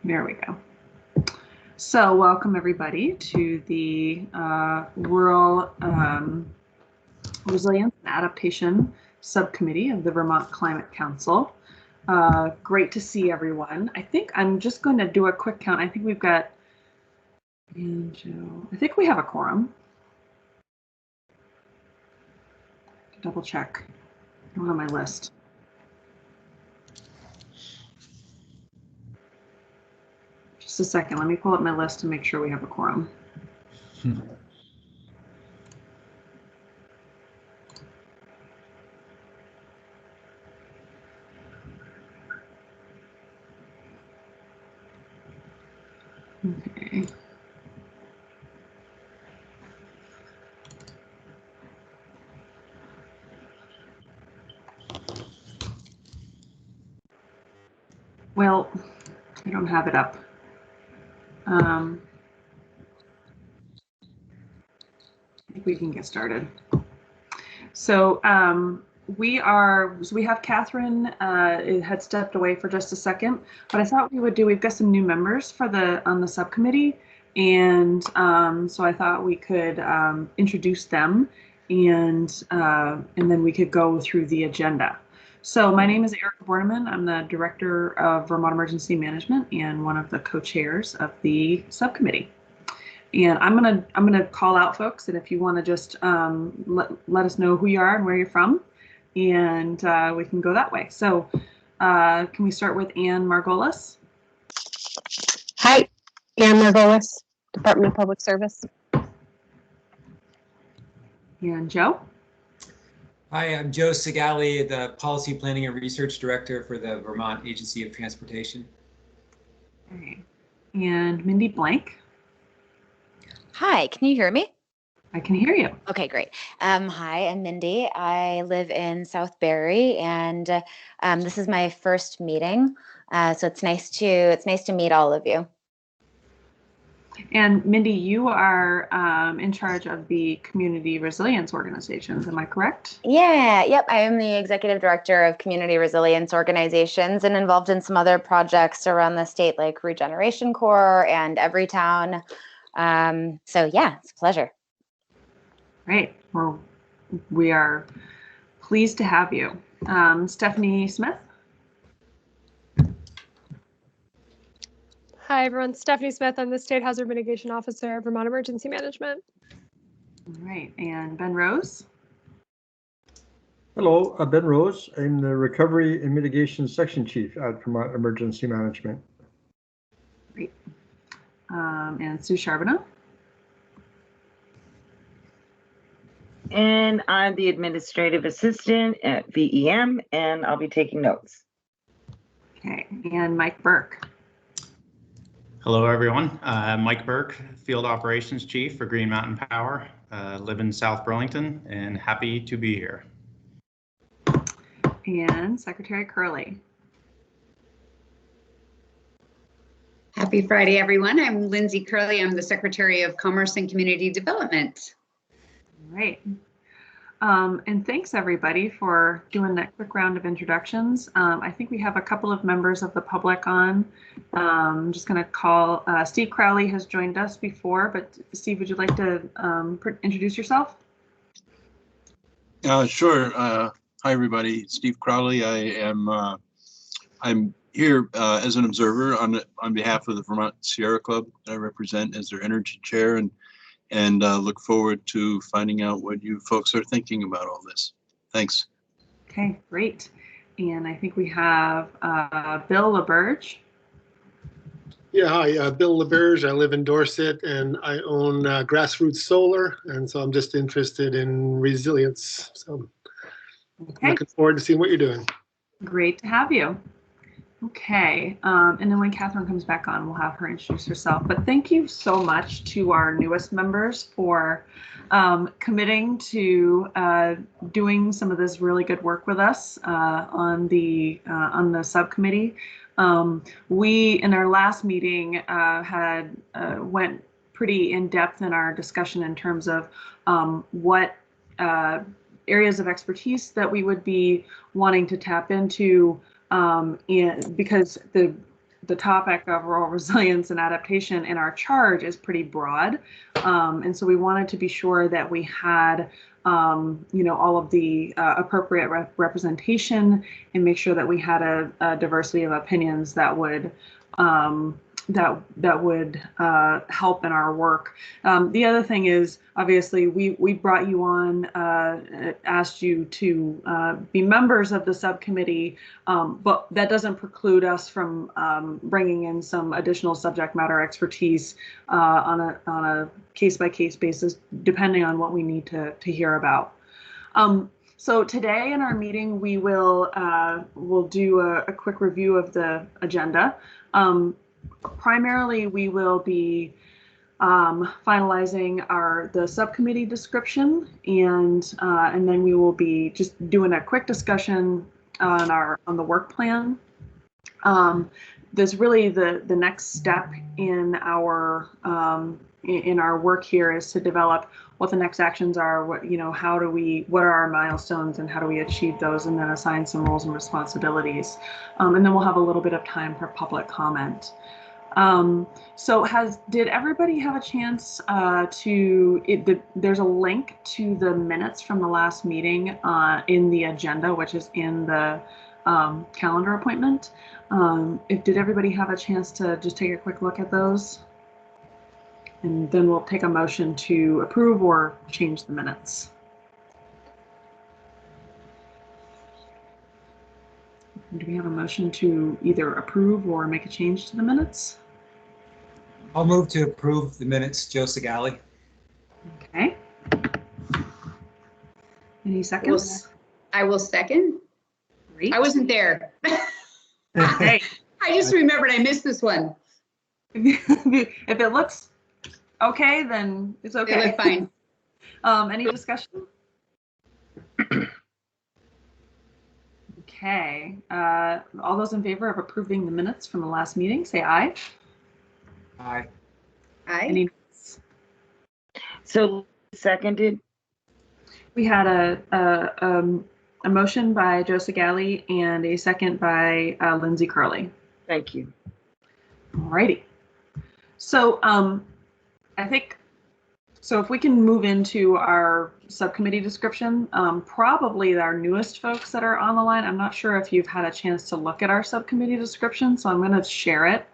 There we go. So welcome everybody to the Rural Resilience and Adaptation Subcommittee of the Vermont Climate Council. Great to see everyone. I think I'm just going to do a quick count. I think we've got, I think we have a quorum. Double check. I don't have my list. Just a second, let me pull up my list to make sure we have a quorum. Okay. Well, I don't have it up. I think we can get started. So we have Katherine had stepped away for just a second, but I thought we've got some new members for on the subcommittee, and so I thought we could introduce them, and then we could go through the agenda. So my name is Erica Borneman. I'm the Director of Vermont Emergency Management and one of the co-chairs of the subcommittee. And I'm gonna call out folks, and if you want to just let us know who you are and where you're from, and we can go that way. So can we start with Ann Margolis? Hi, Ann Margolis, Department of Public Service. And Joe? Hi, I'm Joe Segali, the Policy Planning and Research Director for the Vermont Agency of Transportation. Okay. And Mindy Blank? Hi, can you hear me? I can hear you. Okay, great. Hi, I'm Mindy. I live in South Barrie, and this is my first meeting. So it's nice to meet all of you. And Mindy, you are in charge of the community resilience organizations, am I correct? Yeah, yep. I am the executive director of community resilience organizations and involved in some other projects around the state, like Regeneration Corps and Everytown. So yeah, it's a pleasure. Great. Well, we are pleased to have you. Stephanie Smith? Hi, everyone. Stephanie Smith. I'm the State Hazard Mitigation Officer of Vermont Emergency Management. All right. And Ben Rose? Hello, Ben Rose. I'm the Recovery and Mitigation Section Chief at Vermont Emergency Management. Great. And Sue Charbonneau? And I'm the Administrative Assistant at VEM, and I'll be taking notes. Okay. And Mike Burke? Hello, everyone. Mike Burke, Field Operations Chief for Green Mountain Power. Live in South Burlington and happy to be here. And Secretary Curley. Happy Friday, everyone. I'm Lindsay Curley. I'm the Secretary of Commerce and Community Development. All right. And thanks everybody for doing that quick round of introductions. I think we have a couple of members of the public on. I'm just going to call, Steve Crowley has joined us before, but Steve, would you like to introduce yourself? Sure. Hi, everybody. Steve Crowley. I'm here as an observer on behalf of the Vermont Sierra Club that I represent as their energy chair, and look forward to finding out what you folks are thinking about all this. Thanks. Okay, great. And I think we have Bill LaBerge. Yeah, hi, Bill LaBerge. I live in Dorset and I own Grassroots Solar. And so I'm just interested in resilience. So okay. Looking forward to seeing what you're doing. Great to have you. Okay, and then when Katherine comes back on, we'll have her introduce herself. But thank you so much to our newest members for committing to doing some of this really good work with us on the subcommittee. We, in our last meeting, went pretty in depth in our discussion in terms of what areas of expertise that we would be wanting to tap into. Because the topic of rural resilience and adaptation in our charge is pretty broad. And so we wanted to be sure that we had, all of the appropriate representation and make sure that we had a diversity of opinions that would help in our work. The other thing is, obviously, we brought you on, asked you to be members of the subcommittee, but that doesn't preclude us from bringing in some additional subject matter expertise on a case-by-case basis, depending on what we need to hear about. So today in our meeting, we'll do a quick review of the agenda. Primarily, we will be finalizing the subcommittee description, and then we will be just doing a quick discussion on the work plan. There's really the next step in our work here is to develop what the next actions are, what are our milestones and how do we achieve those, and then assign some roles and responsibilities. And then we'll have a little bit of time for public comment. So did everybody have a chance there's a link to the minutes from the last meeting in the agenda, which is in the calendar appointment. Did everybody have a chance to just take a quick look at those? And then we'll take a motion to approve or change the minutes. Do we have a motion to either approve or make a change to the minutes? I'll move to approve the minutes, Joe Segali. Okay. Any seconds? I will second. Great. I wasn't there. Hey. I just remembered I missed this one. If it looks okay, then it's okay. It looked fine. Any discussion? Okay. All those in favor of approving the minutes from the last meeting, say aye. Aye. Aye. Any noes? So seconded. We had a motion by Joe Segali and a second by Lindsay Curley. Thank you. Alrighty. So I think, so if we can move into our subcommittee description, probably our newest folks that are on the line, I'm not sure if you've had a chance to look at our subcommittee description, so I'm going to share it.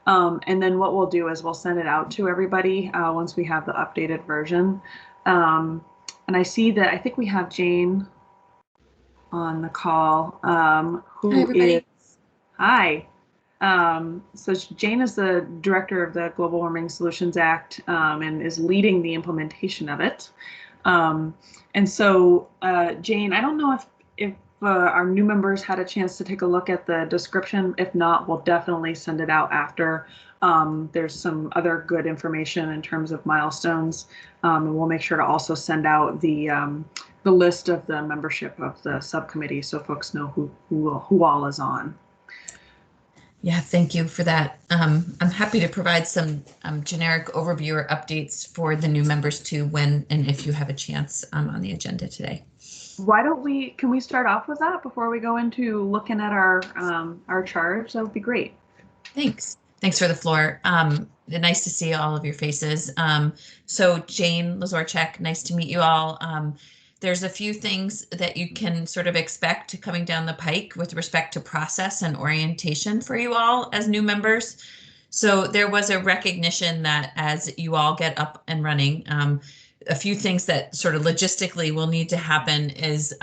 And then what we'll do is we'll send it out to everybody once we have the updated version. And I see that I think we have Jane on the call. Hi. So Jane is the director of the Global Warming Solutions Act and is leading the implementation of it. And so Jane, I don't know if our new members had a chance to take a look at the description. If not, we'll definitely send it out after. There's some other good information in terms of milestones, and we'll make sure to also send out the list of the membership of the subcommittee so folks know who all is on. Yeah, thank you for that. I'm happy to provide some generic overview or updates for the new members too, when and if you have a chance on the agenda today. Can we start off with that before we go into looking at our charge? That would be great. Thanks. Thanks for the floor. Nice to see all of your faces. So Jane Lazorchek, nice to meet you all. There's a few things that you can sort of expect coming down the pike with respect to process and orientation for you all as new members. So there was a recognition that as you all get up and running, a few things that sort of logistically will need to happen is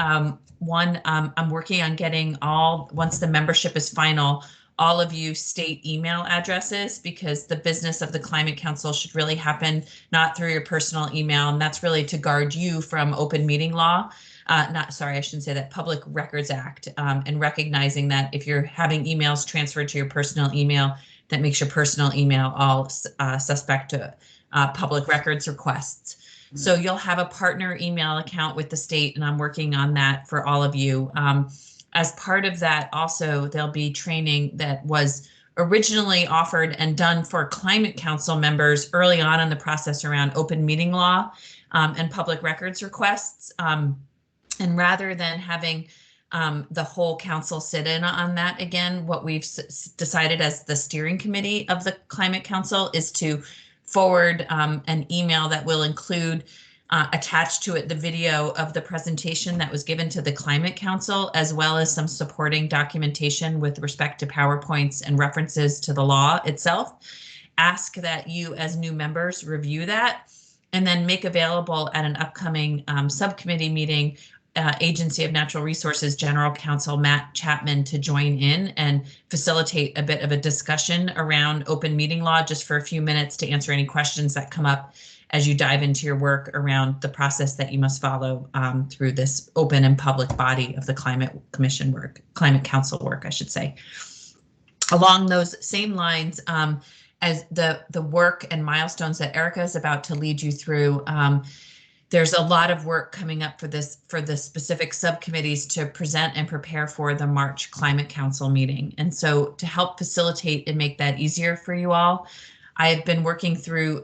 one, I'm working on getting once the membership is final, all of you state email addresses, because the business of the Climate Council should really happen not through your personal email, and that's really to guard you from open meeting law. I shouldn't say that, Public Records Act, and recognizing that if you're having emails transferred to your personal email, that makes your personal email all suspect to public records requests. So you'll have a partner email account with the state, and I'm working on that for all of you. As part of that, also, there'll be training that was originally offered and done for Climate Council members early on in the process around open meeting law and public records requests. And rather than having the whole council sit in on that again. What we've decided as the steering committee of the Climate Council is to forward an email that will include attached to it the video of the presentation that was given to the Climate Council, as well as some supporting documentation with respect to PowerPoints and references to the law itself. Ask that you as new members review that and then make available at an upcoming subcommittee meeting Agency of Natural Resources General Counsel Matt Chapman to join in and facilitate a bit of a discussion around open meeting law just for a few minutes to answer any questions that come up as you dive into your work around the process that you must follow through this open and public body of the Climate Commission work, Climate Council work, I should say. Along those same lines, as the work and milestones that Erica is about to lead you through, there's a lot of work coming up for the specific subcommittees to present and prepare for the March Climate Council meeting. And so to help facilitate and make that easier for you all, I have been working through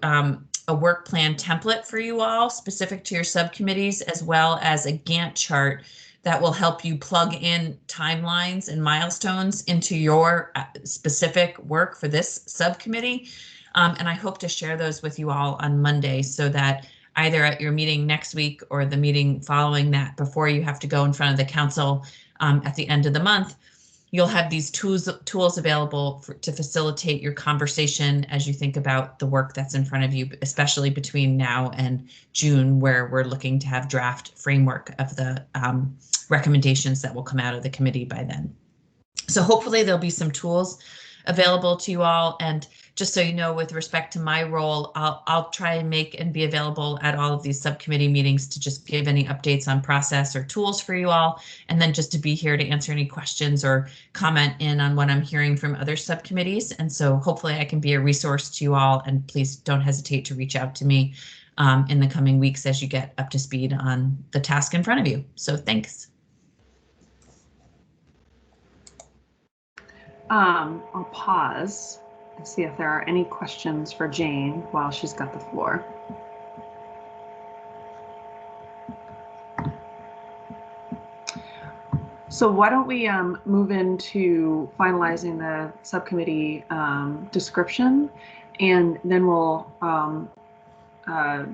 a work plan template for you all specific to your subcommittees, as well as a Gantt chart that will help you plug in timelines and milestones into your specific work for this subcommittee. And I hope to share those with you all on Monday so that either at your meeting next week or the meeting following that, before you have to go in front of the council at the end of the month, you'll have these tools available to facilitate your conversation as you think about the work that's in front of you, especially between now and June, where we're looking to have draft framework of the recommendations that will come out of the committee by then. So hopefully there'll be some tools available to you all. And just so you know, with respect to my role, I'll try and make and be available at all of these subcommittee meetings to just give any updates on process or tools for you all, and then just to be here to answer any questions or comment in on what I'm hearing from other subcommittees. And so hopefully I can be a resource to you all, and please don't hesitate to reach out to me in the coming weeks as you get up to speed on the task in front of you. So thanks. I'll pause and see if there are any questions for Jane while she's got the floor. So why don't we move into finalizing the subcommittee description, and then we'll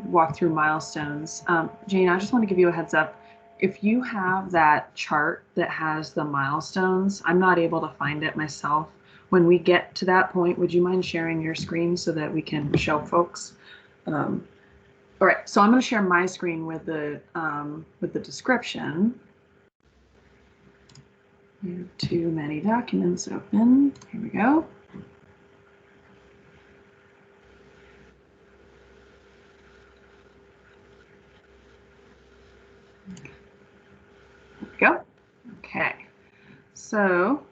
walk through milestones. Jane, I just want to give you a heads up. If you have that chart that has the milestones, I'm not able to find it myself. When we get to that point, would you mind sharing your screen so that we can show folks? All right, so I'm going to share my screen with the description. We have too many documents open. Here we go. There we go. Okay, so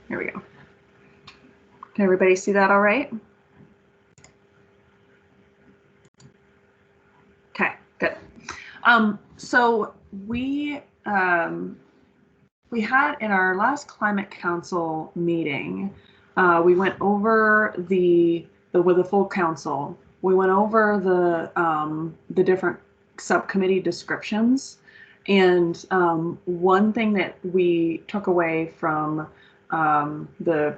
here we go. Can everybody see that all right? Okay, good. So we had in our last Climate Council meeting, we went over with the full council. We went over the different subcommittee descriptions, and one thing that we took away from the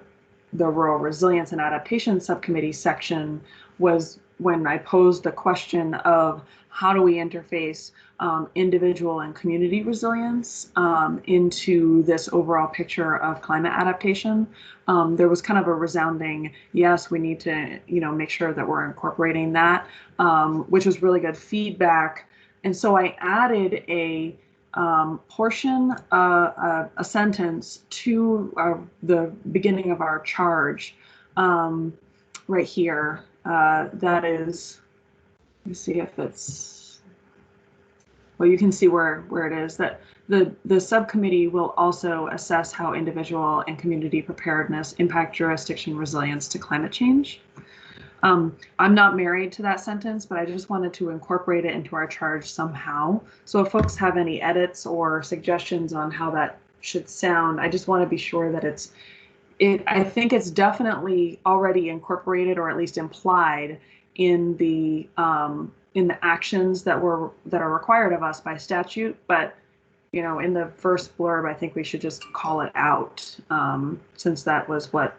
Rural Resilience and Adaptation Subcommittee section was when I posed the question of how do we interface individual and community resilience into this overall picture of climate adaptation. There was kind of a resounding yes, we need to make sure that we're incorporating that, which was really good feedback. And so I added a portion, a sentence to the beginning of our charge right here. That is, let me see if it's, well, you can see where it is, that the subcommittee will also assess how individual and community preparedness impact jurisdiction resilience to climate change. I'm not married to that sentence, but I just wanted to incorporate it into our charge somehow. So if folks have any edits or suggestions on how that should sound, I just want to be sure that I think it's definitely already incorporated or at least implied in the in the actions that are required of us by statute, but you know, in the first blurb, I think we should just call it out, since that was what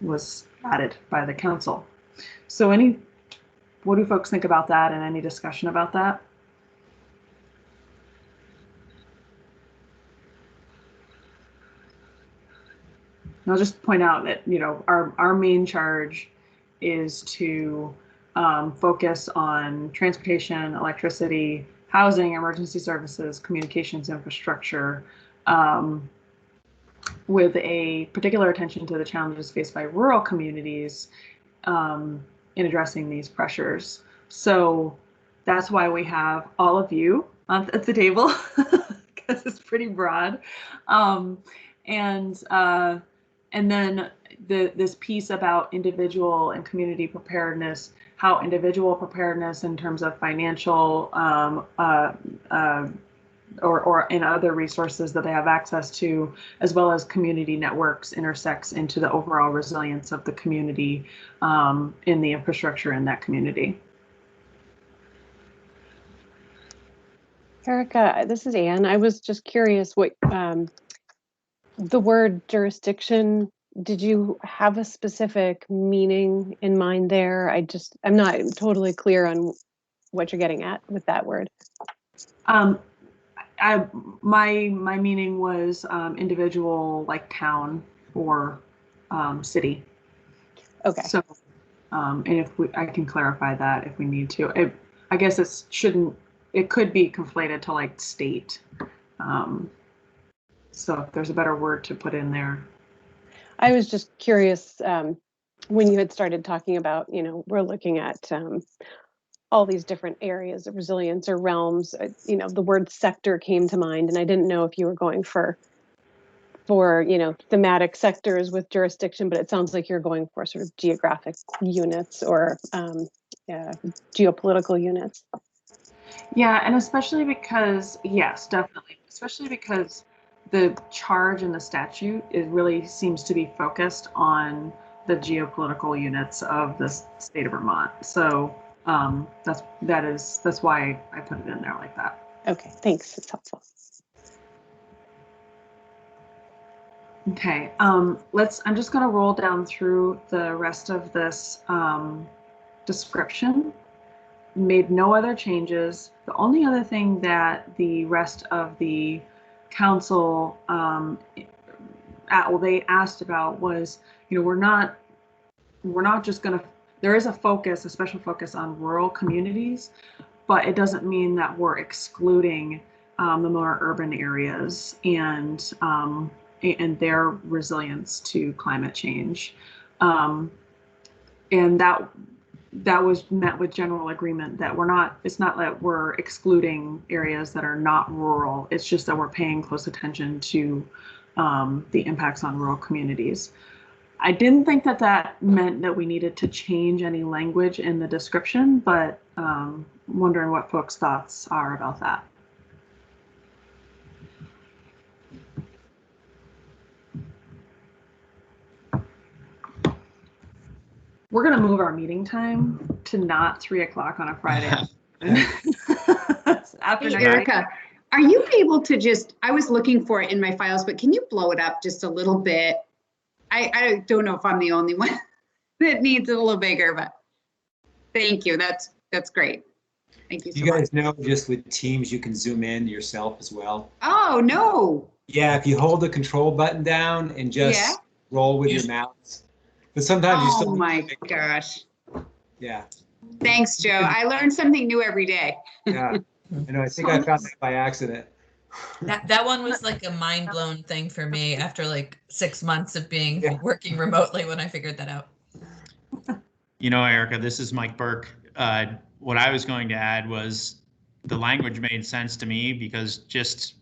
was added by the council. So what do folks think about that, and any discussion about that? And I'll just point out that, you know, our main charge is to focus on transportation, electricity, housing, emergency services, communications infrastructure, with a particular attention to the challenges faced by rural communities in addressing these pressures. So that's why we have all of you at the table, because it's pretty broad. And then this piece about individual and community preparedness, how individual preparedness in terms of financial or in other resources that they have access to, as well as community networks, intersects into the overall resilience of the community in the infrastructure in that community. Erica, this is Anne. I was just curious what the word jurisdiction, did you have a specific meaning in mind there? I'm not totally clear on what you're getting at with that word. My meaning was individual, like town or city. Okay. So, and I can clarify that if we need to. I guess it could be conflated to like state. So if there's a better word to put in there. I was just curious when you had started talking about, you know, we're looking at all these different areas of resilience or realms, you know, the word sector came to mind, and I didn't know if you were going for, you know, thematic sectors with jurisdiction, but it sounds like you're going for sort of geographic units or geopolitical units. Yeah, and especially because, yes, definitely, especially because the charge in the statute really seems to be focused on the geopolitical units of the state of Vermont. So that's why I put it in there like that. Okay, thanks. It's helpful. Okay, I'm just going to roll down through the rest of this description. Made no other changes. The only other thing that the rest of the council they asked about was, you know, we're not just going to, there is a special focus on rural communities, but it doesn't mean that we're excluding the more urban areas and their resilience to climate change. And that was met with general agreement that it's not that we're excluding areas that are not rural. It's just that we're paying close attention to the impacts on rural communities. I didn't think that meant that we needed to change any language in the description, but wondering what folks' thoughts are about that. We're going to move our meeting time to not 3 o'clock on a Friday. After hey, Erica, are you able to I was looking for it in my files, but can you blow it up just a little bit? I don't know if I'm the only one that needs it a little bigger, but thank you. That's great. Thank you so much. You guys know just with Teams, you can zoom in yourself as well. Oh, no. Yeah, if you hold the control button down and just roll with your mouse. But sometimes you still. Oh my gosh. Yeah. Thanks, Joe. I learn something new every day. Yeah. I know. I think I found that by accident. That one was like a mind blown thing for me after like 6 months of working remotely when I figured that out. You know, Erica, this is Mike Burke. What I was going to add was the language made sense to me because just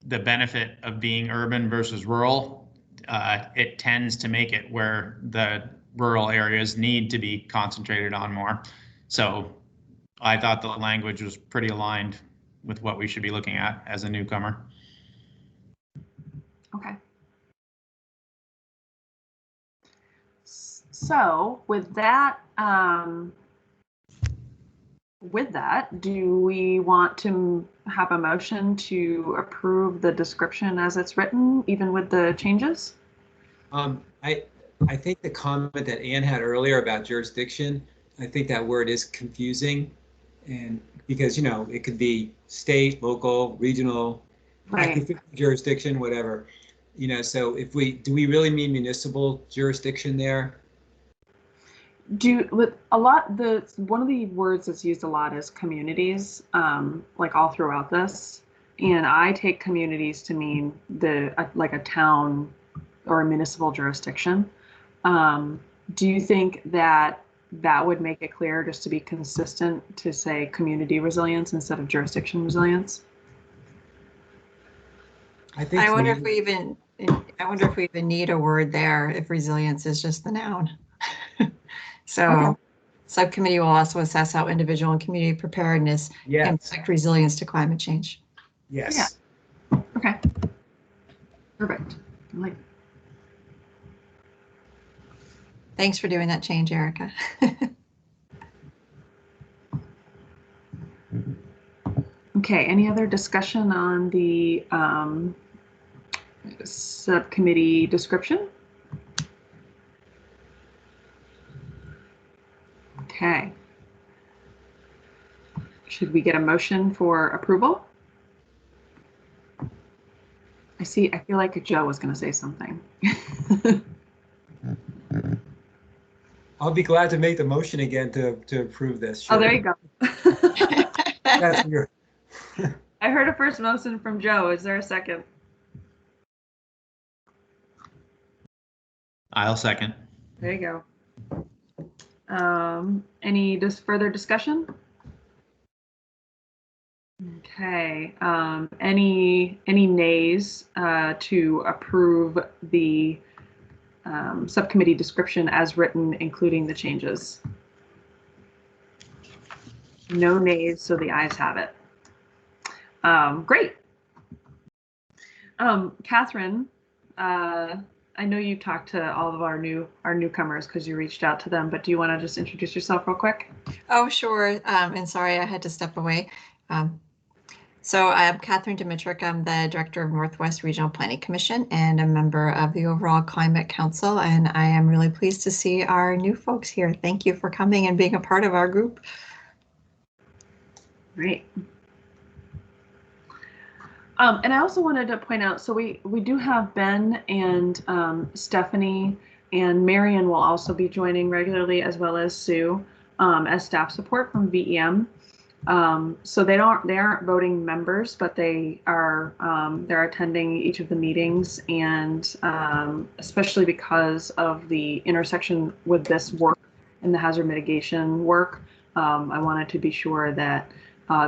the benefit of being urban versus rural, it tends to make it where the rural areas need to be concentrated on more. So I thought the language was pretty aligned with what we should be looking at as a newcomer. Okay. So with that with that, do we want to have a motion to approve the description as it's written, even with the changes? I think the comment that Ann had earlier about jurisdiction, I think that word is confusing, and because it could be state, local, regional, Right. jurisdiction, whatever. So do we really mean municipal jurisdiction there? With a lot, one of the words that's used a lot is communities, like all throughout this, and I take communities to mean like a town or a municipal jurisdiction. Do you think that would make it clear, just to be consistent, to say community resilience instead of jurisdiction resilience? I wonder if we even need a word there if resilience is just the noun. So okay. Subcommittee will also assess how individual and community preparedness can affect resilience to climate change. Yes. Yeah. Okay. Perfect. Thanks for doing that change, Erica. Okay, any other discussion on the subcommittee description? Okay. Should we get a motion for approval? I feel like Joe was going to say something. I'll be glad to make the motion again to approve this. Sure. Oh, there you go. That's weird. I heard a first motion from Joe. Is there a second? I'll second. There you go. Any further discussion? Okay. Any nays to approve the subcommittee description as written, including the changes? No nays, so the ayes have it. Great. Katherine, I know you talked to all of our newcomers because you reached out to them, but do you want to just introduce yourself real quick? Oh, sure. And sorry, I had to step away. So I'm Katherine Demetric. I'm the Director of Northwest Regional Planning Commission and a member of the overall Climate Council. And I am really pleased to see our new folks here. Thank you for coming and being a part of our group. Great. And I also wanted to point out, so we do have Ben and Stephanie, and Marion will also be joining regularly, as well as Sue, as staff support from VEM. So they aren't voting members, but they're attending each of the meetings, and especially because of the intersection with this work and the hazard mitigation work, I wanted to be sure that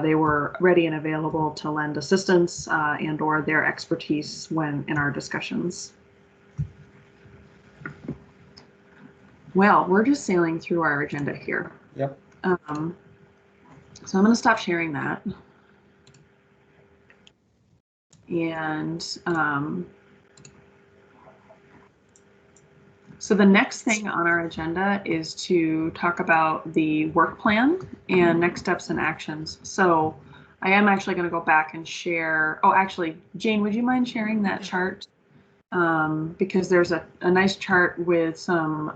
they were ready and available to lend assistance and or their expertise when in our discussions. Well, we're just sailing through our agenda here. Yep. So I'm going to stop sharing that. And so the next thing on our agenda is to talk about the work plan and next steps and actions. So I am actually going to go back and share. Oh, actually, Jane, would you mind sharing that chart? Because there's a nice chart with some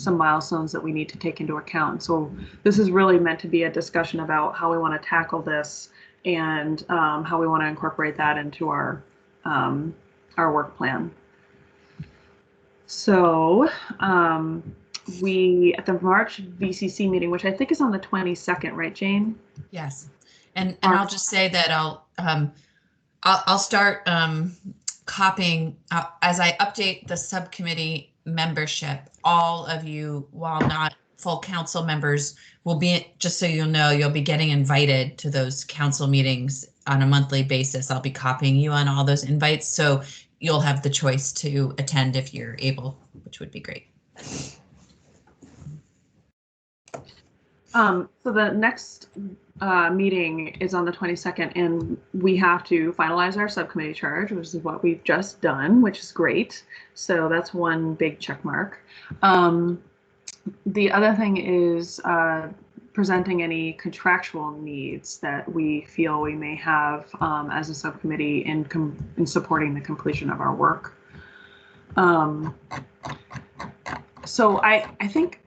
milestones that we need to take into account. So this is really meant to be a discussion about how we want to tackle this and how we want to incorporate that into our work plan. So we, at the March VCC meeting, which I think is on the 22nd, right, Jane? Yes. And I'll just say that I'll start copying as I update the subcommittee membership. All of you, while not full council members, will be, just so you'll know, you'll be getting invited to those council meetings on a monthly basis. I'll be copying you on all those invites, so you'll have the choice to attend if you're able, which would be great. So the next meeting is on the 22nd, and we have to finalize our subcommittee charge, which is what we've just done, which is great. So that's one big check mark. The other thing is presenting any contractual needs that we feel we may have as a subcommittee in supporting the completion of our work. So I think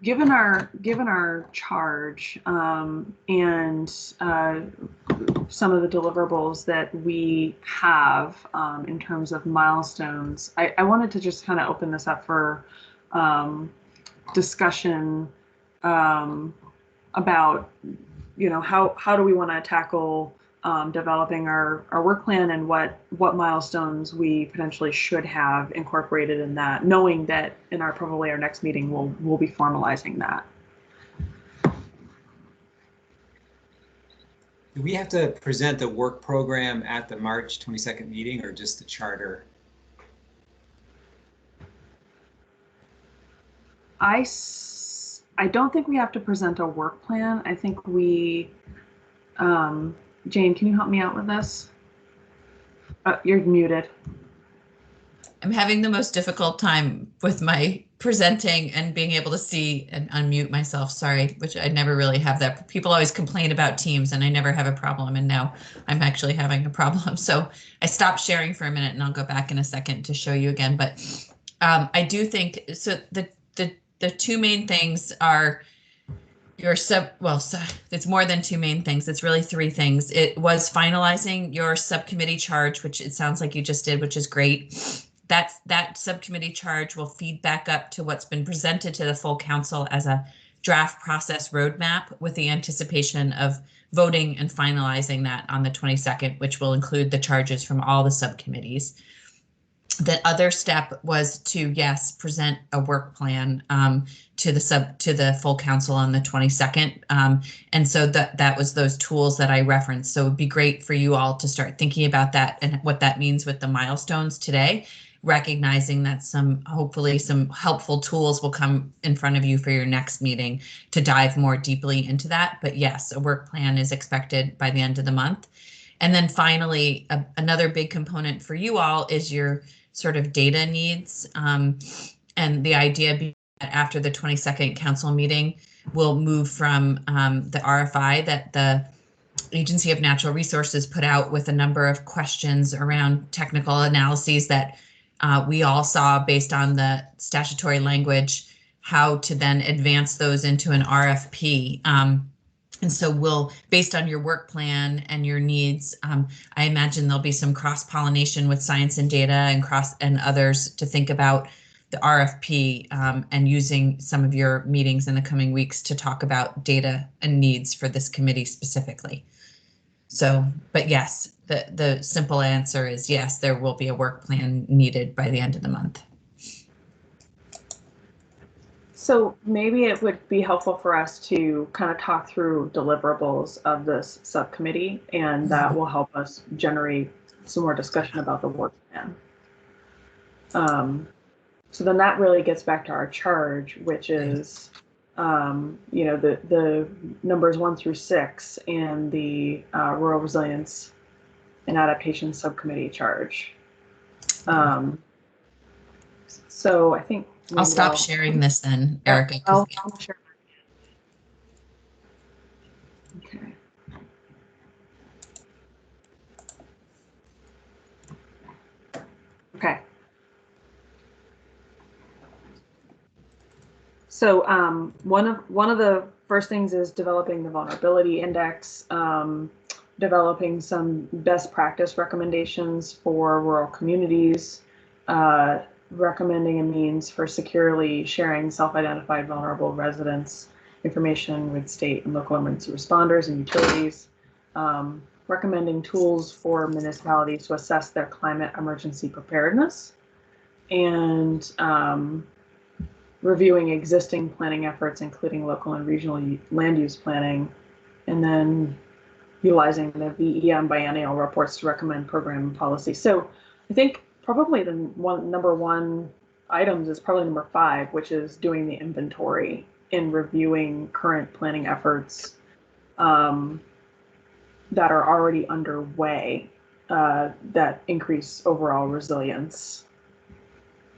given our charge and some of the deliverables that we have in terms of milestones, I wanted to just kind of open this up for discussion about, you know, how do we want to tackle developing our work plan and what milestones we potentially should have incorporated in that, knowing that in probably our next meeting we'll be formalizing that. Do we have to present the work program at the March 22nd meeting or just the charter? I don't think we have to present a work plan. I think we, Jane, can you help me out with this? You're muted. I'm having the most difficult time with my presenting and being able to see and unmute myself. Sorry, which I never really have that. People always complain about Teams and I never have a problem. And now I'm actually having a problem. So I stopped sharing for a minute and I'll go back in a second to show you again. But I do think, so the two main things are it's more than two main things. It's really three things. It was finalizing your subcommittee charge, which it sounds like you just did, which is great. That subcommittee charge will feed back up to what's been presented to the full council as a draft process roadmap with the anticipation of voting and finalizing that on the 22nd, which will include the charges from all the subcommittees. The other step was to, yes, present a work plan to the full council on the 22nd. And so that was those tools that I referenced. So it'd be great for you all to start thinking about that and what that means with the milestones today, recognizing that hopefully some helpful tools will come in front of you for your next meeting to dive more deeply into that. But yes, a work plan is expected by the end of the month. And then finally, another big component for you all is your sort of data needs. And the idea being that after the 22nd council meeting, we'll move from the RFI that the Agency of Natural Resources put out with a number of questions around technical analyses that we all saw based on the statutory language, how to then advance those into an RFP. And so based on your work plan and your needs, I imagine there'll be some cross-pollination with science and data and others to think about the RFP and using some of your meetings in the coming weeks to talk about data and needs for this committee specifically. So, but yes, the simple answer is yes, there will be a work plan needed by the end of the month. So maybe it would be helpful for us to kind of talk through deliverables of this subcommittee, and that will help us generate some more discussion about the work plan. So then that really gets back to our charge, which is, you know, the numbers 1 through 6 and the Rural Resilience and Adaptation Subcommittee charge. So I think I'll stop sharing this then, Erica. I'll share. Okay. Okay. So one of the first things is developing the vulnerability index, developing some best practice recommendations for rural communities, recommending a means for securely sharing self-identified vulnerable residents information with state and local emergency responders and utilities, recommending tools for municipalities to assess their climate emergency preparedness, and reviewing existing planning efforts, including local and regional land use planning, and then utilizing the VEM biennial reports to recommend program and policy. So I think probably the number one items is probably number 5, which is doing the inventory and reviewing current planning efforts that are already underway that increase overall resilience.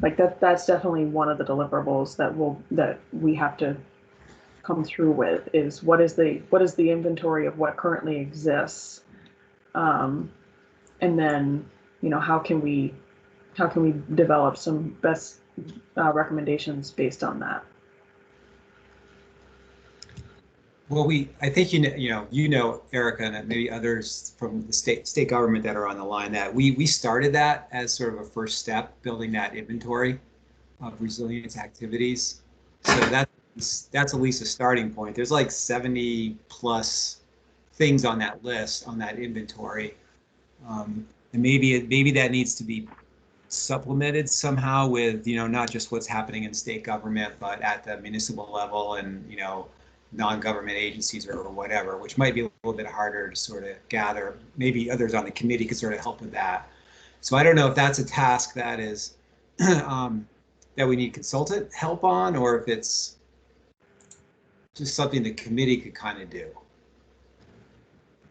Like that's definitely one of the deliverables that we have to come through with is what is the inventory of what currently exists, and then how can we develop some best recommendations based on that. Well, I think Erica, and maybe others from the state government that are on the line, that we started that as sort of a first step, building that inventory of resilience activities. So that's at least a starting point. There's like 70 plus things on that list, on that inventory, and maybe that needs to be supplemented somehow with not just what's happening in state government, but at the municipal level and non-government agencies or whatever, which might be a little bit harder to sort of gather. Maybe others on the committee could sort of help with that. So I don't know if that's a task that is that we need consultant help on, or if it's just something the committee could kind of do.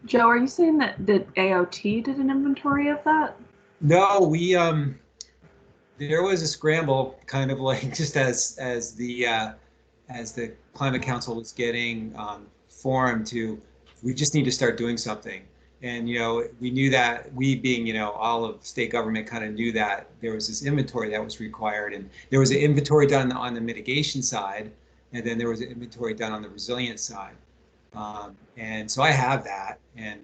Joe, are you saying that AOT did an inventory of that? No, there was a scramble, kind of like just as the Climate Council was getting formed we just need to start doing something. And, we knew that we being, all of state government kind of knew that there was this inventory that was required, and there was an inventory done on the mitigation side, and then there was an inventory done on the resilience side. And so I have that, and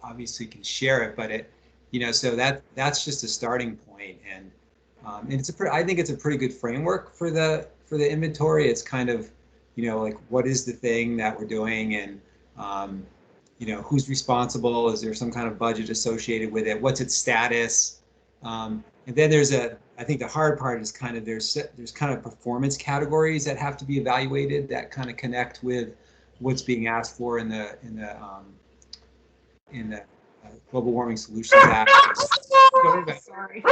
obviously can share it, but so that's just a starting point. And I think it's a pretty good framework for the inventory. It's kind of, like what is the thing that we're doing, and who's responsible? Is there some kind of budget associated with it? What's its status? And then I think the hard part is kind of there's kind of performance categories that have to be evaluated that kind of connect with what's being asked for in the Global Warming Solutions Act. Sorry.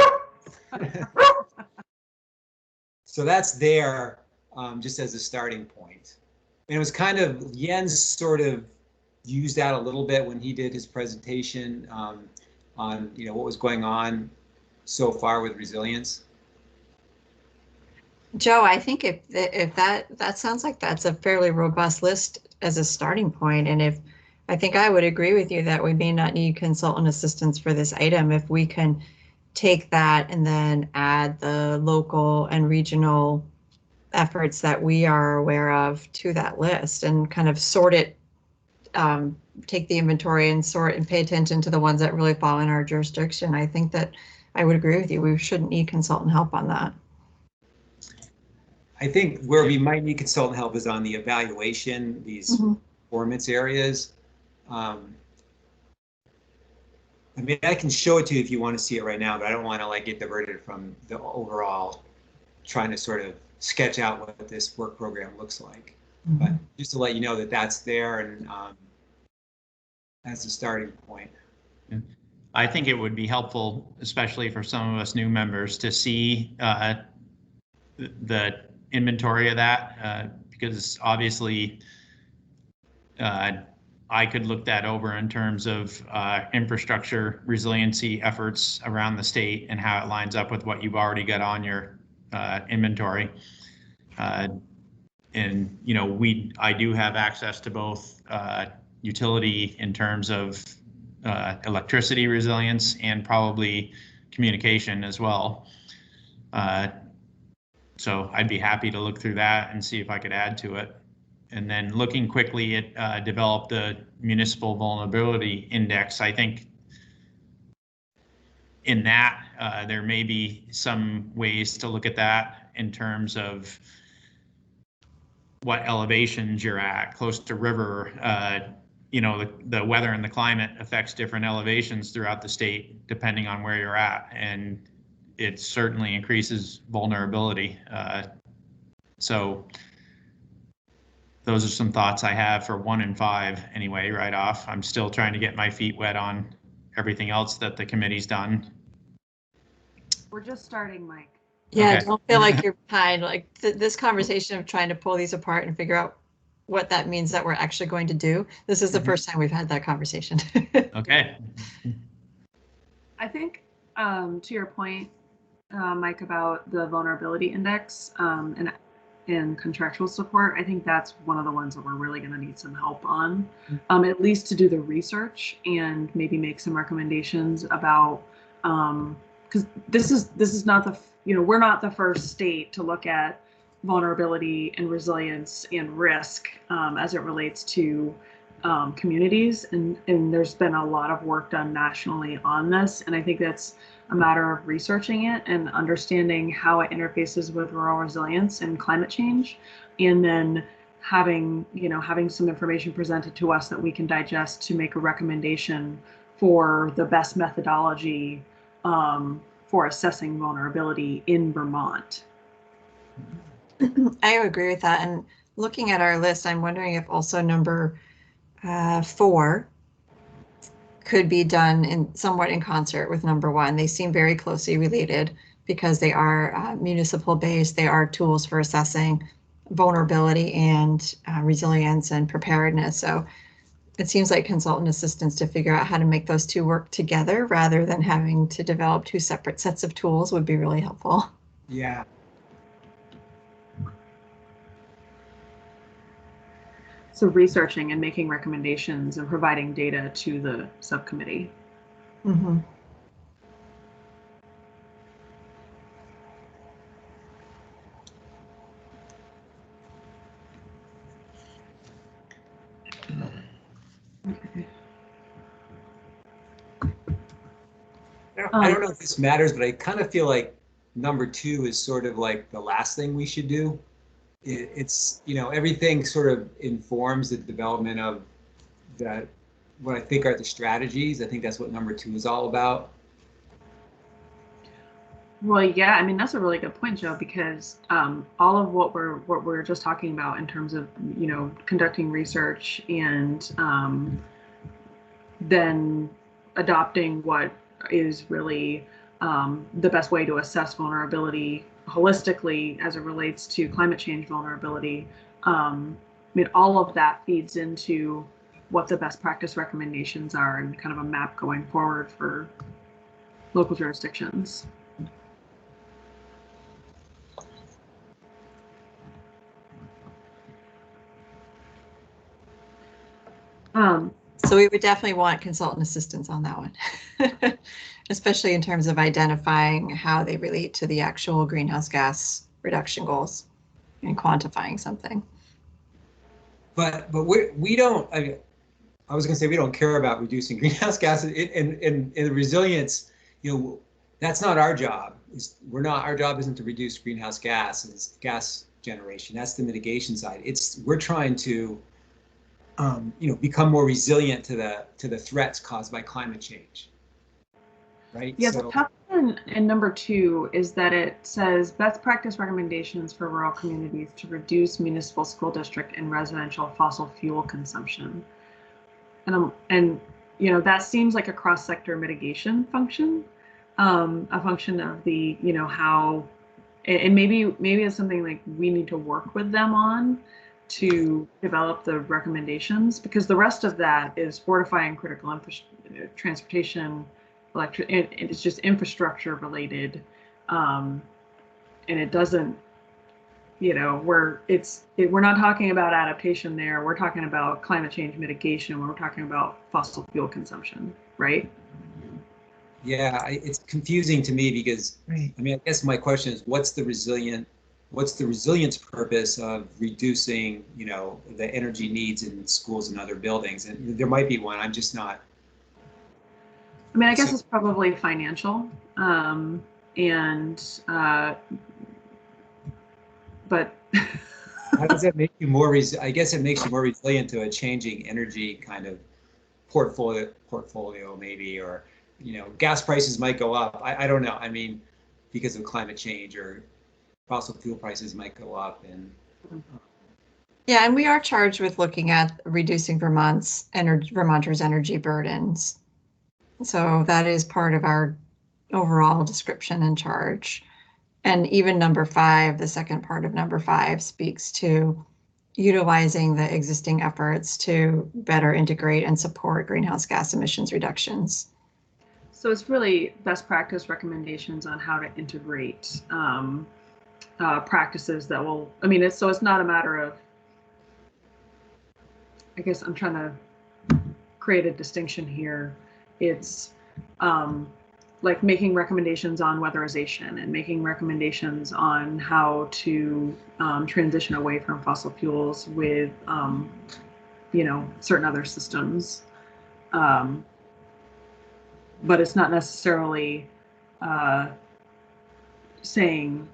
So that's there, just as a starting point. And it was kind of, Jens sort of used that a little bit when he did his presentation on what was going on so far with resilience. Joe, I think if that sounds like that's a fairly robust list as a starting point, and I think I would agree with you that we may not need consultant assistance for this item if we can take that and then add the local and regional efforts that we are aware of to that list and kind of sort it, take the inventory and sort and pay attention to the ones that really fall in our jurisdiction. I think that I would agree with you. We shouldn't need consultant help on that. I think where we might need consultant help is on the evaluation, these performance areas. I mean, I can show it to you if you want to see it right now, but I don't want to like get diverted from the overall trying to sort of sketch out what this work program looks like. But just to let you know that that's there, and as a starting point. I think it would be helpful, especially for some of us new members, to see the inventory of that, because obviously I could look that over in terms of infrastructure resiliency efforts around the state and how it lines up with what you've already got on your inventory. And I do have access to both utility in terms of electricity resilience and probably communication as well. So I'd be happy to look through that and see if I could add to it. And then looking quickly at develop the municipal vulnerability index. I think in that there may be some ways to look at that in terms of what elevations you're at, close to river. The weather and the climate affects different elevations throughout the state depending on where you're at, and it certainly increases vulnerability. So those are some thoughts I have for 1 and 5 anyway, right off. I'm still trying to get my feet wet on everything else that the committee's done. We're just starting, Mike. Yeah, Okay. Don't feel like you're behind. Like this conversation of trying to pull these apart and figure out what that means that we're actually going to do. This is the first time we've had that conversation. Okay. I think to your point, Mike, about the vulnerability index, and and contractual support, I think that's one of the ones that we're really going to need some help on, at least to do the research and maybe make some recommendations about, because this is not the, we're not the first state to look at vulnerability and resilience and risk as it relates to communities, and there's been a lot of work done nationally on this, and I think that's a matter of researching it and understanding how it interfaces with rural resilience and climate change, and then having some information presented to us that we can digest to make a recommendation for the best methodology for assessing vulnerability in Vermont. I agree with that. And looking at our list, I'm wondering if also number 4 could be done somewhat in concert with number 1. They seem very closely related because they are municipal based. They are tools for assessing vulnerability and resilience and preparedness. So it seems like consultant assistance to figure out how to make those two work together rather than having to develop 2 separate sets of tools would be really helpful. Yeah. So researching and making recommendations and providing data to the subcommittee. Mm-hmm. I don't know if this matters, but I kind of feel like number 2 is sort of like the last thing we should do. It's, everything sort of informs the development of what I think are the strategies. I think that's what number 2 is all about. Well, yeah, I mean, that's a really good point, Joe, because all of what we're just talking about in terms of, conducting research and then adopting what is really the best way to assess vulnerability holistically as it relates to climate change vulnerability. I mean, all of that feeds into what the best practice recommendations are and kind of a map going forward for local jurisdictions. So we would definitely want consultant assistance on that one, especially in terms of identifying how they relate to the actual greenhouse gas reduction goals and quantifying something. But we don't. I was going to say we don't care about reducing greenhouse gases and the resilience. That's not our job. Our job isn't to reduce greenhouse gas generation. That's the mitigation side. We're trying to become more resilient to the threats caused by climate change. Right? Yeah, the tough one in number 2 is that it says best practice recommendations for rural communities to reduce municipal school district and residential fossil fuel consumption. And that seems like a cross-sector mitigation function, a function of the, how, and maybe it's something like we need to work with them on to develop the recommendations, because the rest of that is fortifying critical transportation, it's just infrastructure related, and it doesn't, we're not talking about adaptation there. We're talking about climate change mitigation. We're talking about fossil fuel consumption, right? Yeah, it's confusing to me because, I mean, I guess my question is, what's the resilience purpose of reducing, the energy needs in schools and other buildings? And there might be one. I'm just not. I mean, I guess it's probably financial, but how does that make you more? I guess it makes you more resilient to a changing energy kind of portfolio, maybe, or gas prices might go up. I don't know. I mean, because of climate change, or fossil fuel prices might go up, and. Yeah, and we are charged with looking at reducing Vermonters' energy burdens. So that is part of our overall description and charge. And even number 5, the second part of number 5, speaks to utilizing the existing efforts to better integrate and support greenhouse gas emissions reductions. So it's really best practice recommendations on how to integrate practices that will, I mean, it's not a matter of, I guess I'm trying to create a distinction here. It's like making recommendations on weatherization and making recommendations on how to transition away from fossil fuels with, you know, certain other systems. But it's not necessarily saying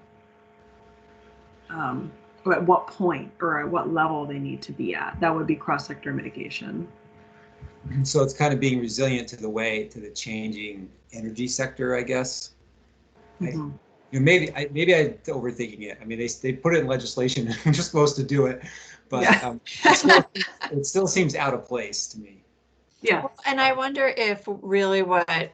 at what point or at what level they need to be at. That would be cross-sector mitigation. So it's kind of being resilient to the changing energy sector, I guess. Mm-hmm. Maybe I'm overthinking it. I mean, they put it in legislation and we're just supposed to do it, but yeah. it still seems out of place to me. Yeah. And I wonder if really what,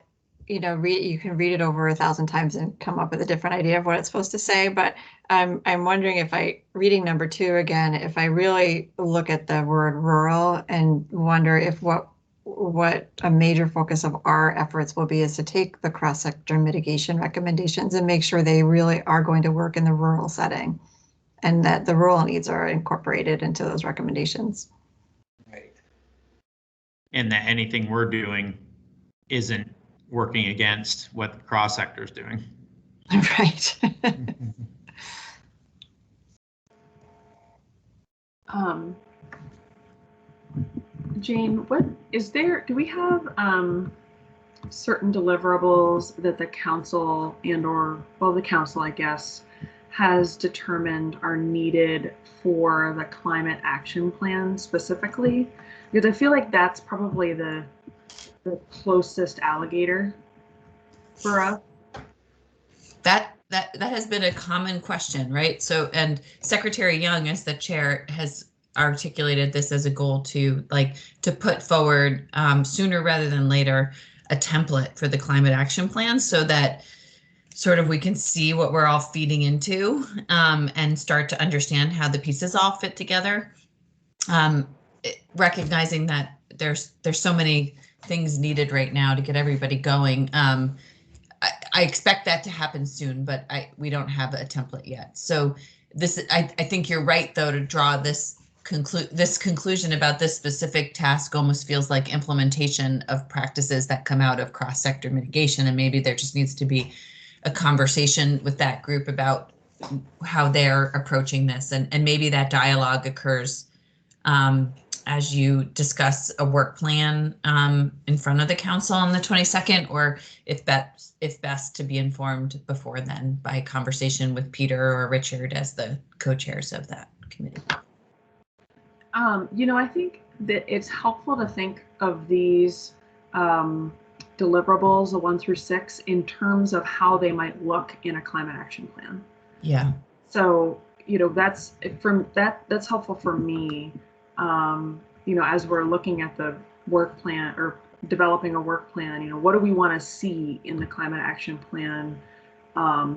you know, you can read it over 1,000 times and come up with a different idea of what it's supposed to say. But I'm wondering if reading number 2 again, if I really look at the word rural and wonder if what a major focus of our efforts will be is to take the cross-sector mitigation recommendations and make sure they really are going to work in the rural setting and that the rural needs are incorporated into those recommendations. Right. And that anything we're doing isn't working against what the cross sector is doing. Right. Jane, what is there? Do we have certain deliverables that the council the council, I guess, has determined are needed for the climate action plan specifically? Because I feel like that's probably the closest alligator for us. That has been a common question, right? So, and Secretary Young, as the chair, has articulated this as a goal to put forward sooner rather than later a template for the climate action plan, so that sort of we can see what we're all feeding into and start to understand how the pieces all fit together. Recognizing that there's so many things needed right now to get everybody going. I expect that to happen soon, but we don't have a template yet. So I think you're right, though, to draw this conclusion about this specific task almost feels like implementation of practices that come out of cross-sector mitigation, and maybe there just needs to be a conversation with that group about how they're approaching this, and maybe that dialogue occurs as you discuss a work plan in front of the council on the 22nd, or if best to be informed before then by conversation with Peter or Richard as the co-chairs of that committee. You know, I think that it's helpful to think of these deliverables, the 1 through 6, in terms of how they might look in a climate action plan. Yeah. So, you know, that's helpful for me. You know, as we're looking at the work plan or developing a work plan, you know, what do we want to see in the climate action plan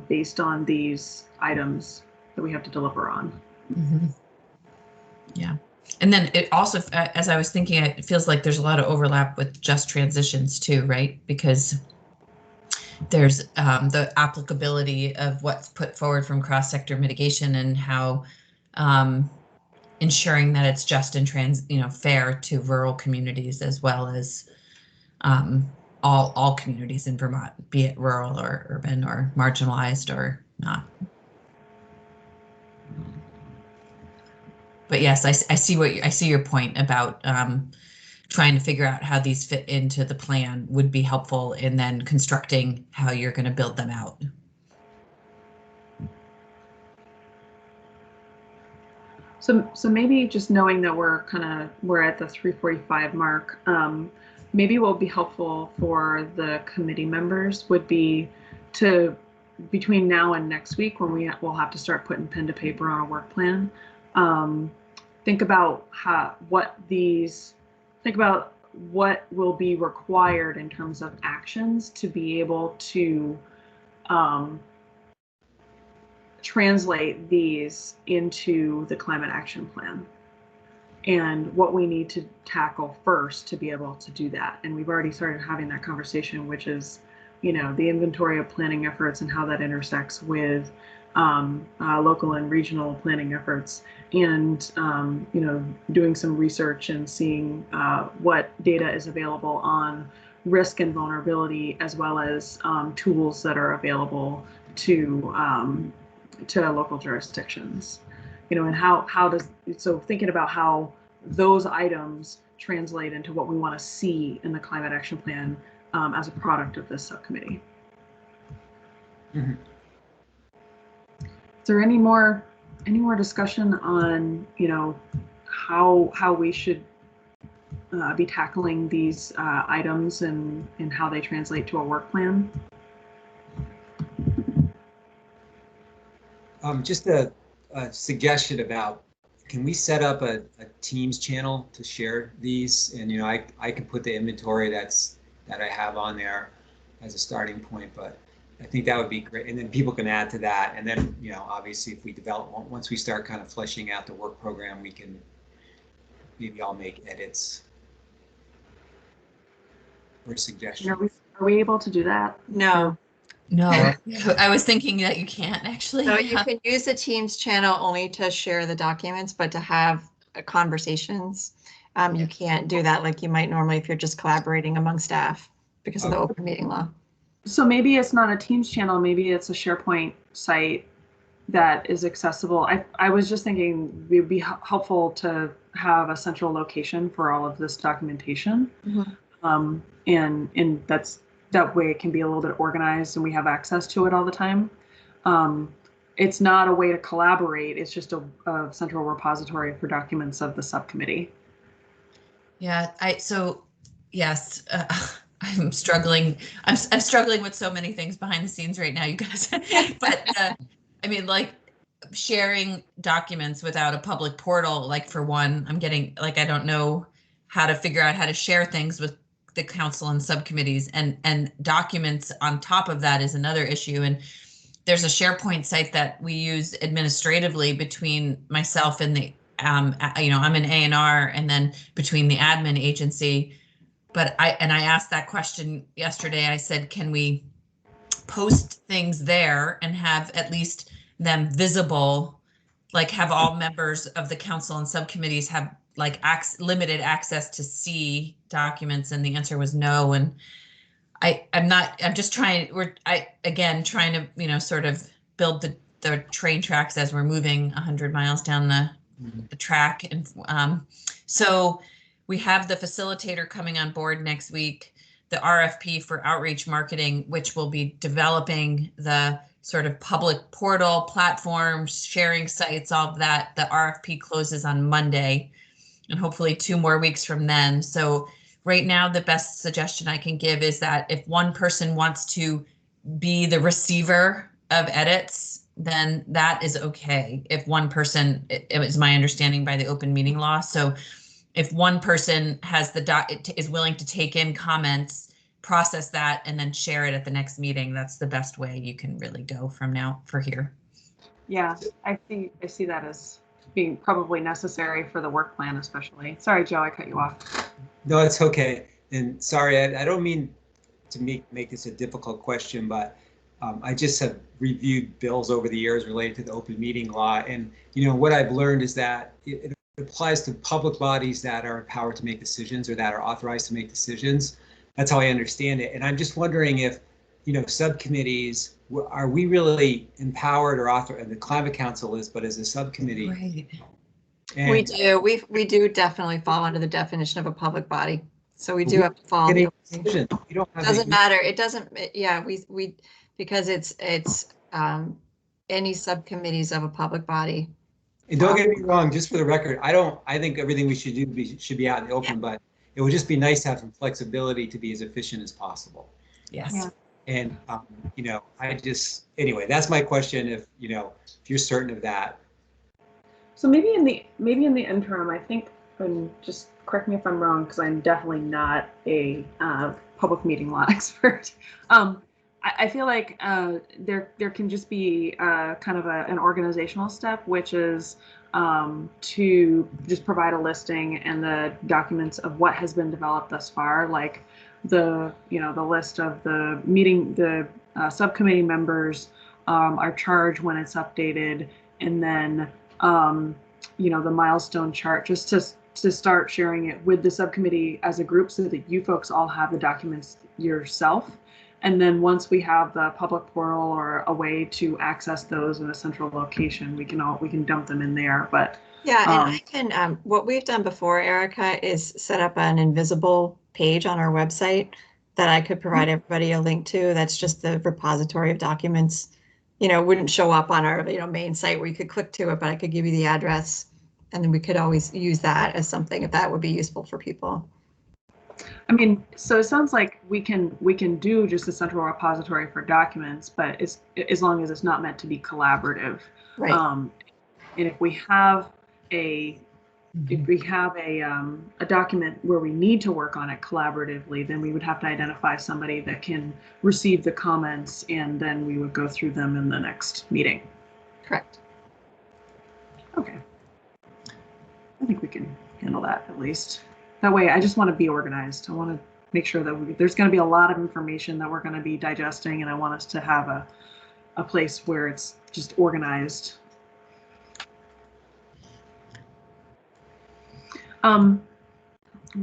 based on these items that we have to deliver on? Mm-hmm. Yeah. And then it also, as I was thinking, it feels like there's a lot of overlap with just transitions too, right? Because there's the applicability of what's put forward from cross-sector mitigation and how ensuring that it's just and fair to rural communities as well as all communities in Vermont, be it rural or urban or marginalized or not. But yes, I see your point about trying to figure out how these fit into the plan would be helpful in then constructing how you're going to build them out. So maybe just knowing that we're at the 3:45 mark, maybe what would be helpful for the committee members would be to, between now and next week when we'll have to start putting pen to paper on a work plan, think about what will be required in terms of actions to be able to translate these into the climate action plan, and what we need to tackle first to be able to do that. And we've already started having that conversation, which is, you know, the inventory of planning efforts and how that intersects with local and regional planning efforts, and doing some research and seeing what data is available on risk and vulnerability, as well as tools that are available to local jurisdictions. And how does, so thinking about how those items translate into what we want to see in the climate action plan as a product of this subcommittee. Mm-hmm. Is there any more discussion on how we should be tackling these items and how they translate to a work plan? Just a suggestion about, can we set up a Teams channel to share these? And I can put the inventory that I have on there as a starting point, but I think that would be great. And then people can add to that. And then obviously, if we develop, once we start kind of fleshing out the work program, we can maybe all make edits or suggestions. Are we able to do that? No. No, I was thinking that you can't actually. So you can use the Teams channel only to share the documents, but to have conversations, you can't do that like you might normally if you're just collaborating among staff because of the open meeting law. So maybe it's not a Teams channel, maybe it's a SharePoint site that is accessible. I was just thinking it would be helpful to have a central location for all of this documentation. Mm-hmm. And that way it can be a little bit organized and we have access to it all the time. It's not a way to collaborate, it's just a central repository for documents of the subcommittee. Yeah, yes, I'm struggling. I'm struggling with so many things behind the scenes right now, you guys. But I mean, like sharing documents without a public portal, like for one, I'm getting like, I don't know how to figure out how to share things with the council and subcommittees, and documents on top of that is another issue. And there's a SharePoint site that we use administratively between myself and the, I'm an A&R, and then between the admin agency. But I asked that question yesterday. I said, can we post things there and have at least them visible, like have all members of the council and subcommittees have like limited access to see documents? And the answer was no. And I'm just trying, trying to, sort of build the train tracks as we're moving 100 miles down the track. And so we have the facilitator coming on board next week, the RFP for outreach marketing, which will be developing the sort of public portal platforms, sharing sites, all of that. The RFP closes on Monday and hopefully 2 more weeks from then. So right now, the best suggestion I can give is that if one person wants to be the receiver of edits, then that is okay. If one person, it was my understanding by the open meeting law. So if one person has is willing to take in comments, process that, and then share it at the next meeting, that's the best way you can really go from here. Yeah, I see that as being probably necessary for the work plan, especially. Sorry, Joe, I cut you off. No, it's okay. And sorry, I don't mean to make this a difficult question, but I just have reviewed bills over the years related to the open meeting law. And, what I've learned is that it applies to public bodies that are empowered to make decisions or that are authorized to make decisions. That's how I understand it. And I'm just wondering if, subcommittees, are we really empowered or authorized, and the Climate Council is, but as a subcommittee. Right. And we do. We do definitely fall under the definition of a public body. So we do have to fall. You don't have doesn't matter. It doesn't. Yeah, we because it's any subcommittees of a public body. And don't get me wrong, just for the record, I think everything we should do should be out in the open, but it would just be nice to have some flexibility to be as efficient as possible. Yes. Yeah. And, anyway, that's my question. If you're certain of that. So maybe in the interim, I think, and just correct me if I'm wrong, because I'm definitely not a public meeting law expert. I feel like there can just be kind of an organizational step, which is to just provide a listing and the documents of what has been developed thus far, like the list of the subcommittee members our charge when it's updated, and then you know, the milestone chart, just to start sharing it with the subcommittee as a group so that you folks all have the documents yourself. And then once we have the public portal or a way to access those in a central location, we can dump them in there. But yeah, and I can, what we've done before, Erica, is set up an invisible page on our website that I could provide everybody a link to. That's just the repository of documents. You know, it wouldn't show up on our, you know, main site where you could click to it, but I could give you the address, and then we could always use that as something if that would be useful for people. I mean, so it sounds like we can do just a central repository for documents, but it's as long as it's not meant to be collaborative. Right. And if we have a document where we need to work on it collaboratively, then we would have to identify somebody that can receive the comments, and then we would go through them in the next meeting. Correct. Okay. I think we can handle that at least. That way, I just want to be organized. I want to make sure that there's going to be a lot of information that we're going to be digesting, and I want us to have a place where it's just organized.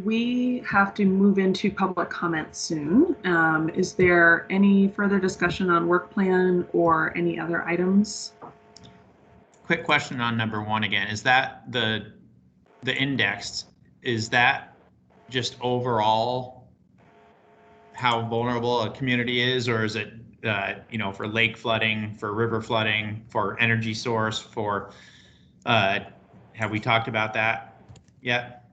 We have to move into public comment soon. Is there any further discussion on work plan or any other items? Quick question on number 1 again. Is that the indexed? Is that just overall how vulnerable a community is, or is it you know, for lake flooding, for river flooding, for energy source, for have we talked about that yet?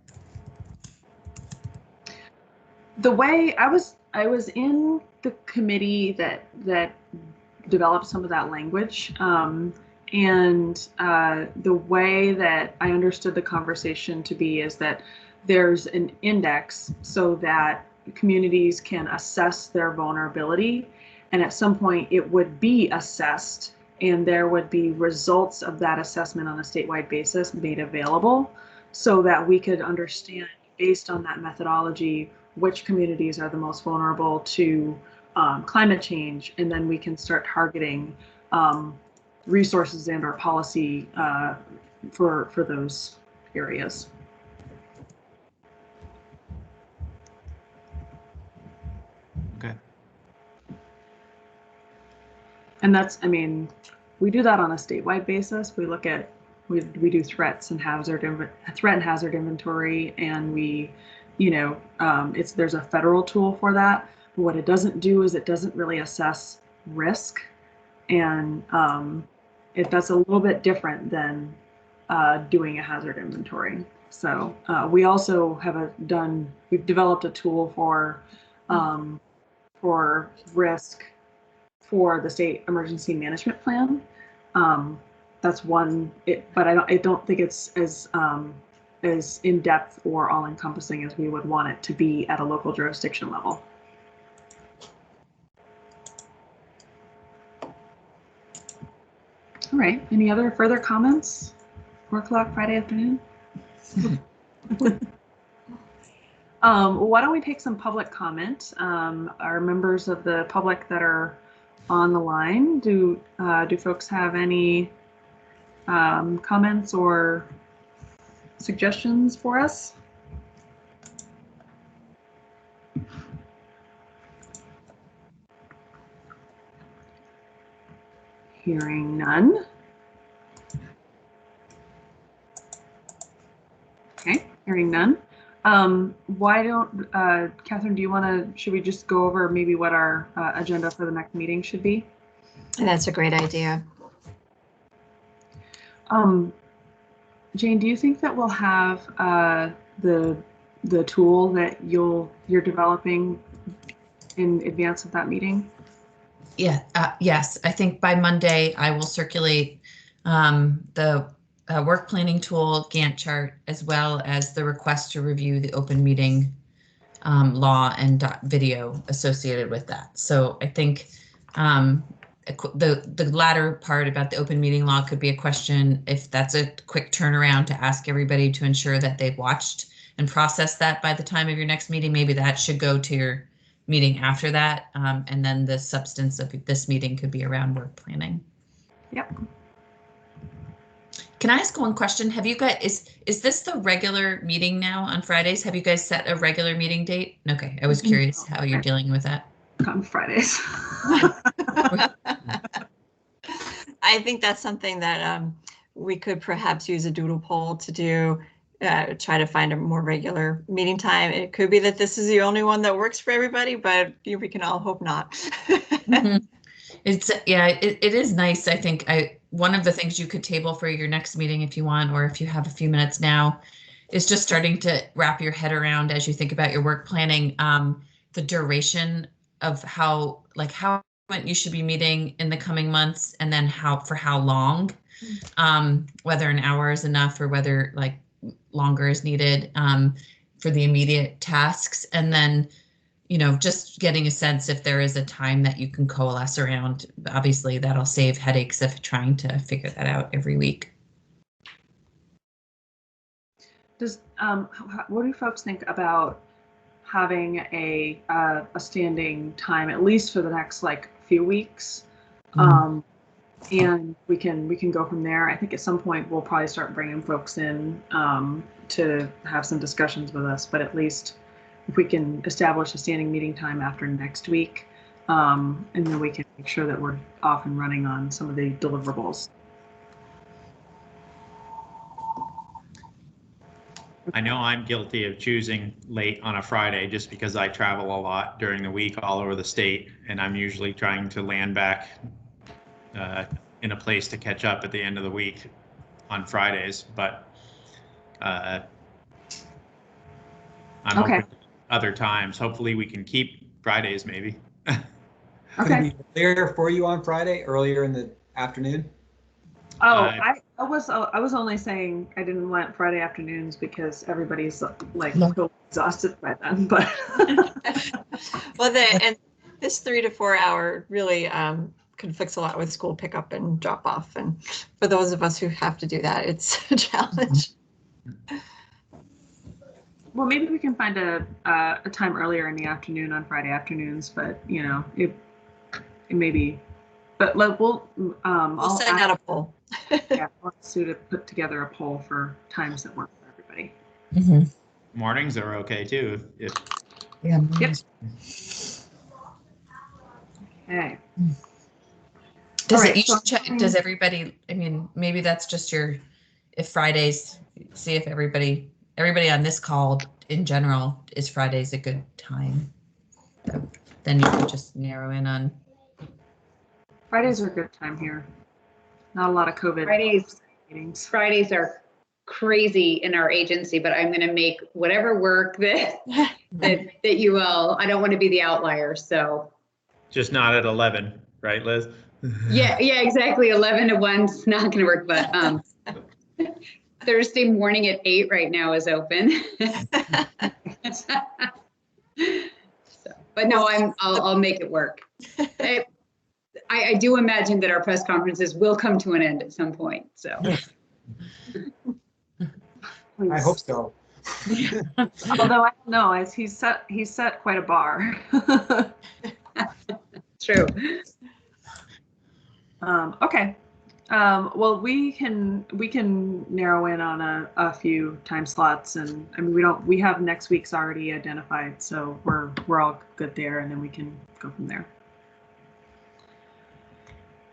The way I was in the committee that developed some of that language, and the way that I understood the conversation to be is that there's an index so that communities can assess their vulnerability, and at some point it would be assessed, and there would be results of that assessment on a statewide basis made available so that we could understand, based on that methodology, which communities are the most vulnerable to climate change, and then we can start targeting resources and or policy for those areas. Okay. And that's, I mean, we do that on a statewide basis. We look at, we do threat and hazard inventory, and we, you know, there's a federal tool for that. But what it doesn't do is it doesn't really assess risk, and that's a little bit different than doing a hazard inventory. So we also have we've developed a tool for risk for the state emergency management plan. That's one, but I don't think it's as in depth or all encompassing as we would want it to be at a local jurisdiction level. All right, any other further comments? 4 o'clock Friday afternoon? Why don't we take some public comment? Our members of the public that are on the line, do folks have any comments or suggestions for us? Hearing none. Okay, hearing none. Why don't, Katherine, do you want to, should we just go over maybe what our agenda for the next meeting should be? That's a great idea. Jane, do you think that we'll have the tool that you're developing in advance of that meeting? Yeah, yes, I think by Monday I will circulate the work planning tool, Gantt chart, as well as the request to review the open meeting law and video associated with that. So I think the latter part about the open meeting law could be a question, if that's a quick turnaround to ask everybody to ensure that they've watched and processed that by the time of your next meeting. Maybe that should go to meeting after that. And then the substance of this meeting could be around work planning. Yep. Can I ask one question? Have you guys, is this the regular meeting now on Fridays? Have you guys set a regular meeting date? Okay, I was curious how you're dealing with that. On Fridays. I think that's something that we could perhaps use a doodle poll to do, try to find a more regular meeting time. It could be that this is the only one that works for everybody, but we can all hope not. It's it is nice. I think one of the things you could table for your next meeting if you want, or if you have a few minutes now, is just starting to wrap your head around as you think about your work planning, the duration of how you should be meeting in the coming months, and then for how long, whether an hour is enough or whether longer is needed for the immediate tasks, and then just getting a sense if there is a time that you can coalesce around. Obviously, that'll save headaches of trying to figure that out every week. Does what do folks think about having a standing time at least for the next few weeks, and we can go from there? I think at some point we'll probably start bringing folks in to have some discussions with us, but at least if we can establish a standing meeting time after next week, and then we can make sure that we're off and running on some of the deliverables. I know I'm guilty of choosing late on a Friday just because I travel a lot during the week all over the state, and I'm usually trying to land back in a place to catch up at the end of the week on Fridays, but I'm okay. open to other times. Hopefully we can keep Fridays maybe. Could it be clear for you on Friday, earlier in the afternoon? Oh, I was only saying I didn't want Friday afternoons because everybody's so exhausted by then. But well, and this 3 to 4 hour really conflicts a lot with school pickup and drop off, and for those of us who have to do that, it's a challenge. Well, maybe we can find a time earlier in the afternoon on Friday afternoons, but it may be. But we'll send out a poll. Yeah, Sue to put together a poll for times that work for everybody. Mm-hmm. Mornings are okay too. If Yeah. Yep. Okay. Does everybody? I mean, maybe that's just if Fridays. See if everybody on this call in general is Fridays a good time. So then you could just narrow in on. Fridays are a good time here. Not a lot of COVID meetings. Fridays are crazy in our agency, but I'm going to make whatever work that you will. I don't want to be the outlier, so. just not at 11, right, Liz? Yeah, exactly. 11 to 1's not going to work, but Thursday morning at 8 right now is open. But no, I'll make it work. I do imagine that our press conferences will come to an end at some point. So I hope so. Although I don't know, as he's set quite a bar. True. Okay. Well, we can narrow in on a few time slots, and I mean we have next week's already identified, so we're all good there, and then we can go from there.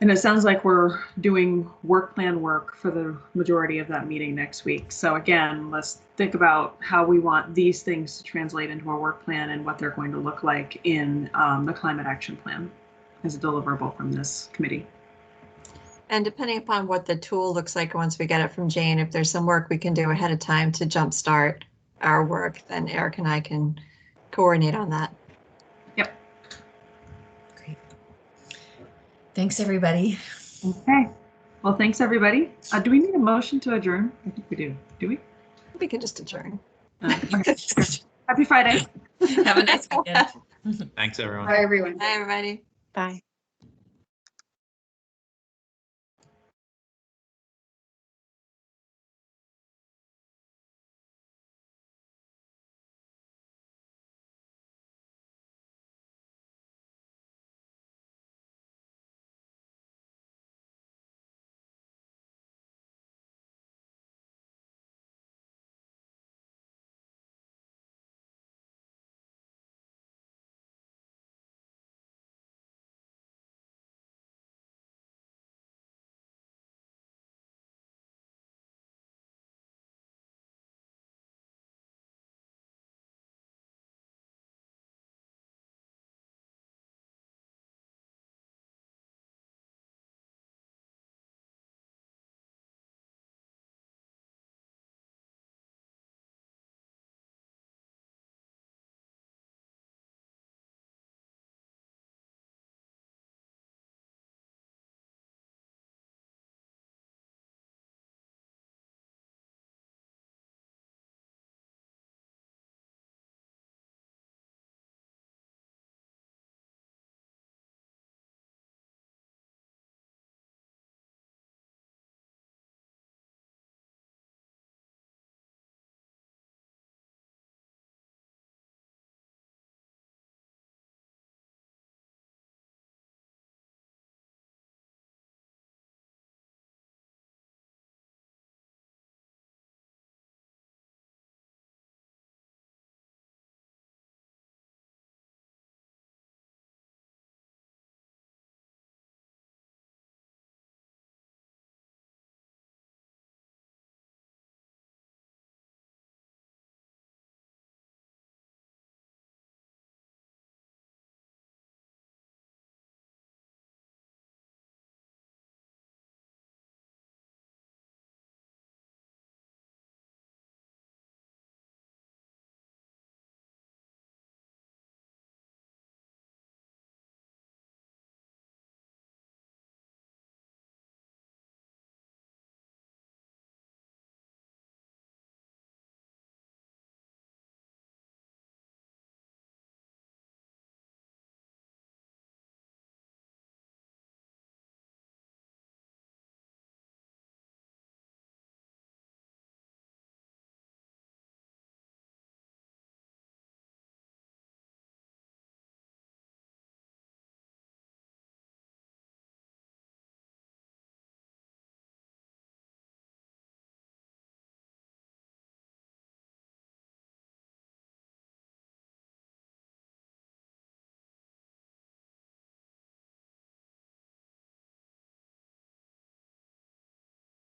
And it sounds like we're doing work plan work for the majority of that meeting next week. So again, let's think about how we want these things to translate into our work plan and what they're going to look like in the climate action plan as a deliverable from this committee. And depending upon what the tool looks like once we get it from Jane, if there's some work we can do ahead of time to jumpstart our work, then Eric and I can coordinate on that. Yep. Great. Thanks, everybody. Okay. Well, thanks, everybody. Do we need a motion to adjourn? I think we do. Do we? We can just adjourn. Okay. Happy Friday. Have a nice weekend. Thanks, everyone. Bye, everyone. Bye, everybody. Bye.